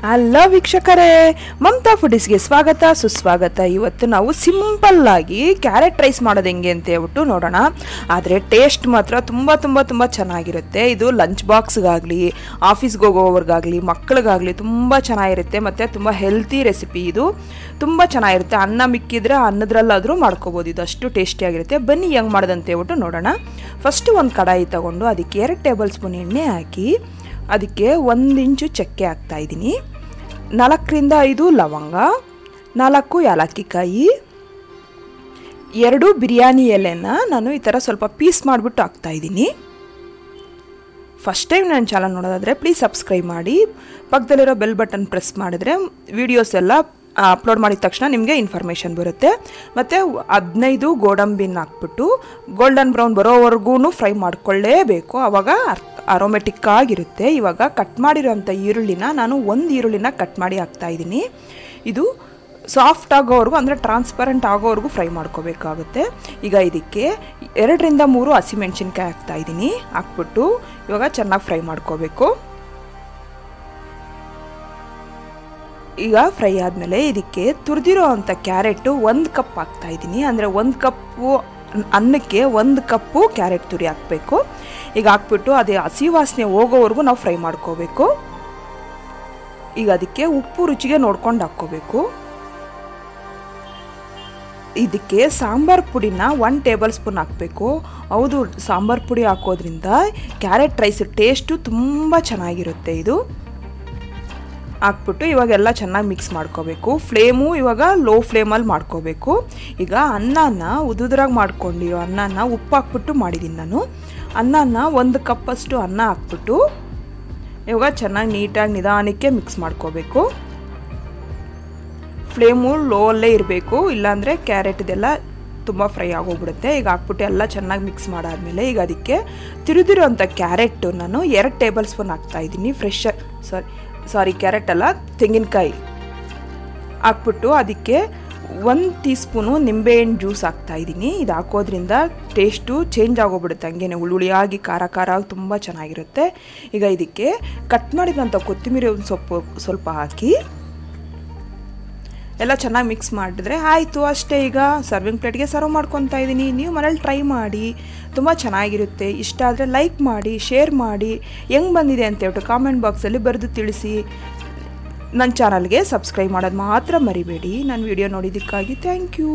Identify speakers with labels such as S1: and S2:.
S1: Hello ವೀಕ್ಷಕರೇ, ಮಮತಾ ಫುಡೀಸ್ಗೆ ಸ್ವಾಗತ ಸುಸ್ವಾಗತ. ಇವತ್ತು ನಾವು ಸಿಂಪಲ್ ಆಗಿ ಕ್ಯಾರೆಟ್ ರೈಸ್ ಮಾಡೋದು ಹೆಂಗೆ ಅಂತ ಹೇಳ್ಬಿಟ್ಟು ನೋಡೋಣ. ಆದರೆ ಟೇಸ್ಟ್ ಮಾತ್ರ ತುಂಬ ಚೆನ್ನಾಗಿರುತ್ತೆ. ಇದು ಲಂಚ್ ಬಾಕ್ಸ್ಗಾಗಲಿ, ಆಫೀಸ್ಗೆ ಹೋಗೋವ್ರಿಗಾಗಲಿ, ಮಕ್ಕಳಿಗಾಗಲಿ ತುಂಬ ಚೆನ್ನಾಗಿರುತ್ತೆ. ಮತ್ತು ತುಂಬ ಹೆಲ್ತಿ ರೆಸಿಪಿ. ಇದು ತುಂಬ ಚೆನ್ನಾಗಿರುತ್ತೆ. ಅನ್ನ ಮಿಕ್ಕಿದ್ರೆ ಅನ್ನದ್ರಲ್ಲಾದರೂ ಮಾಡ್ಕೋಬೋದು. ಇದು ಅಷ್ಟು ಟೇಸ್ಟಿಯಾಗಿರುತ್ತೆ. ಬನ್ನಿ ಹೆಂಗೆ ಮಾಡೋದಂತ ಹೇಳ್ಬಿಟ್ಟು ನೋಡೋಣ. ಫಸ್ಟು ಒಂದು ಕಡಾಯಿ ತಗೊಂಡು ಅದಕ್ಕೆ 2 ಟೇಬಲ್ ಸ್ಪೂನ್ ಎಣ್ಣೆ ಹಾಕಿ ಅದಕ್ಕೆ 1 ಇಂಚು ಚಕ್ಕೆ ಹಾಕ್ತಾಯಿದ್ದೀನಿ, 4ರಿಂದ 5 ಲವಂಗ, 4 ಏಲಕ್ಕಿಕಾಯಿ, 2 ಬಿರಿಯಾನಿ ಎಲೆನ ನಾನು ಈ ಥರ ಸ್ವಲ್ಪ ಪೀಸ್ ಮಾಡಿಬಿಟ್ಟು ಹಾಕ್ತಾಯಿದ್ದೀನಿ. ಫಸ್ಟ್ ಟೈಮ್ ನನ್ನ ಚಾನಲ್ ನೋಡೋದಾದರೆ ಪ್ಲೀಸ್ ಸಬ್ಸ್ಕ್ರೈಬ್ ಮಾಡಿ, ಪಕ್ಕದಲ್ಲಿರೋ ಬೆಲ್ ಬಟನ್ ಪ್ರೆಸ್ ಮಾಡಿದ್ರೆ ವೀಡಿಯೋಸ್ ಎಲ್ಲ ಅಪ್ಲೋಡ್ ಮಾಡಿದ ತಕ್ಷಣ ನಿಮಗೆ ಇನ್ಫಾರ್ಮೇಷನ್ ಬರುತ್ತೆ. ಮತ್ತು 15 ಗೋಡಂಬಿನ ಹಾಕ್ಬಿಟ್ಟು ಗೋಲ್ಡನ್ ಬ್ರೌನ್ ಬರೋವರೆಗೂ ಫ್ರೈ ಮಾಡ್ಕೊಳ್ಳೇಬೇಕು, ಆವಾಗ ಅರೋಮೆಟಿಕ್ ಆಗಿರುತ್ತೆ. ಇವಾಗ ಕಟ್ ಮಾಡಿರೋಂಥ ಈರುಳ್ಳಿನ ನಾನು 1 ಈರುಳ್ಳಿನ ಕಟ್ ಮಾಡಿ ಹಾಕ್ತಾಯಿದ್ದೀನಿ. ಇದು ಸಾಫ್ಟ್ ಆಗೋವರೆಗೂ, ಅಂದರೆ ಟ್ರಾನ್ಸ್ಪರೆಂಟ್ ಆಗೋವರೆಗೂ ಫ್ರೈ ಮಾಡ್ಕೋಬೇಕಾಗುತ್ತೆ. ಈಗ ಇದಕ್ಕೆ 2ರಿಂದ 3 ಹಸಿಮೆಣ್ಸಿನ್ಕಾಯಿ ಹಾಕ್ತಾಯಿದ್ದೀನಿ. ಹಾಕ್ಬಿಟ್ಟು ಇವಾಗ ಚೆನ್ನಾಗಿ ಫ್ರೈ ಮಾಡ್ಕೋಬೇಕು. ಈಗ ಫ್ರೈ ಆದಮೇಲೆ ಇದಕ್ಕೆ ತುರಿದಿರೋ ಅಂಥ ಕ್ಯಾರೆಟು 1 ಕಪ್ ಹಾಕ್ತಾಯಿದ್ದೀನಿ. ಅಂದರೆ 1 ಕಪ್ಪು ಅನ್ನಕ್ಕೆ 1 ಕಪ್ಪು ಕ್ಯಾರೆಟ್ ತುರಿ ಹಾಕಬೇಕು. ಈಗ ಹಾಕ್ಬಿಟ್ಟು ಅದೇ ಹಸಿ ವಾಸನೆ ಹೋಗೋವರೆಗೂ ನಾವು ಫ್ರೈ ಮಾಡ್ಕೋಬೇಕು. ಈಗ ಅದಕ್ಕೆ ಉಪ್ಪು ರುಚಿಗೆ ನೋಡ್ಕೊಂಡು ಹಾಕ್ಕೋಬೇಕು. ಇದಕ್ಕೆ ಸಾಂಬಾರು ಪುಡಿನ 1 ಟೇಬಲ್ ಸ್ಪೂನ್ ಹಾಕಬೇಕು. ಹೌದು, ಸಾಂಬಾರು ಪುಡಿ ಹಾಕೋದ್ರಿಂದ ಕ್ಯಾರೆಟ್ ರೈಸ್ ಟೇಸ್ಟು ತುಂಬ ಚೆನ್ನಾಗಿರುತ್ತೆ. ಇದು ಹಾಕ್ಬಿಟ್ಟು ಇವಾಗೆಲ್ಲ ಚೆನ್ನಾಗಿ ಮಿಕ್ಸ್ ಮಾಡ್ಕೋಬೇಕು. ಫ್ಲೇಮು ಇವಾಗ ಲೋ ಫ್ಲೇಮಲ್ಲಿ ಮಾಡ್ಕೋಬೇಕು. ಈಗ ಅನ್ನನ ಉದುದ್ರಾಗಿ ಮಾಡ್ಕೊಂಡಿರೋ ಅನ್ನನ ಉಪ್ಪು ಹಾಕ್ಬಿಟ್ಟು ಮಾಡಿದ್ದೀನಿ ನಾನು. ಅನ್ನನ 1 ಕಪ್ಪಷ್ಟು ಅನ್ನ ಹಾಕ್ಬಿಟ್ಟು ಇವಾಗ ಚೆನ್ನಾಗಿ ನೀಟಾಗಿ ನಿಧಾನಕ್ಕೆ ಮಿಕ್ಸ್ ಮಾಡ್ಕೋಬೇಕು. ಫ್ಲೇಮು ಲೋ ಅಲ್ಲೇ ಇರಬೇಕು, ಇಲ್ಲಾಂದರೆ ಕ್ಯಾರೆಟ್ದೆಲ್ಲ ತುಂಬ ಫ್ರೈ ಆಗೋಗ್ಬಿಡುತ್ತೆ. ಈಗ ಹಾಕ್ಬಿಟ್ಟು ಎಲ್ಲ ಚೆನ್ನಾಗಿ ಮಿಕ್ಸ್ ಮಾಡಾದಮೇಲೆ ಈಗ ಅದಕ್ಕೆ ತಿರುದಿರೋಂಥ ಕ್ಯಾರೆಟು ನಾನು 2 ಟೇಬಲ್ ಸ್ಪೂನ್ ಹಾಕ್ತಾಯಿದ್ದೀನಿ. ಕ್ಯಾರೆಟ್ ಅಲ್ಲ, ತೆಂಗಿನಕಾಯಿ ಹಾಕ್ಬಿಟ್ಟು ಅದಕ್ಕೆ 1 ಟೀ ಸ್ಪೂನು ನಿಂಬೆಹಣ್ಣು ಜ್ಯೂಸ್ ಹಾಕ್ತಾಯಿದ್ದೀನಿ. ಇದು ಹಾಕೋದ್ರಿಂದ ಟೇಸ್ಟು ಚೇಂಜ್ ಆಗೋಗ್ಬಿಡುತ್ತೆ, ಹಂಗೇನೆ ಹುಳಿಯಾಗಿ ಖಾರ ತುಂಬ ಚೆನ್ನಾಗಿರುತ್ತೆ. ಈಗ ಇದಕ್ಕೆ ಕಟ್ ಮಾಡಿದಂಥ ಕೊತ್ತಂಬರಿ ಸೊಪ್ಪು ಸ್ವಲ್ಪ ಹಾಕಿ ಎಲ್ಲ ಚೆನ್ನಾಗಿ ಮಿಕ್ಸ್ ಮಾಡಿದ್ರೆ ಆಯಿತು, ಅಷ್ಟೇ. ಈಗ ಸರ್ವಿಂಗ್ ಪ್ಲೇಟ್ಗೆ ಸರ್ವ್ ಮಾಡ್ಕೊತಾ ಇದ್ದೀನಿ. ನೀವು ಮನೇಲಿ ಟ್ರೈ ಮಾಡಿ, ತುಂಬ ಚೆನ್ನಾಗಿರುತ್ತೆ. ಇಷ್ಟ ಆದರೆ ಲೈಕ್ ಮಾಡಿ, ಶೇರ್ ಮಾಡಿ, ಹೆಂಗೆ ಬಂದಿದೆ ಅಂತ ಹೇಳ್ಬಿಟ್ಟು ಕಾಮೆಂಟ್ ಬಾಕ್ಸಲ್ಲಿ ಬರೆದು ತಿಳಿಸಿ. ನನ್ನ ಚಾನಲ್ಗೆ ಸಬ್ಸ್ಕ್ರೈಬ್ ಮಾಡೋದು ಮಾತ್ರ ಮರಿಬೇಡಿ. ನನ್ನ ವಿಡಿಯೋ ನೋಡಿದ್ದಕ್ಕಾಗಿ ಥ್ಯಾಂಕ್ ಯು.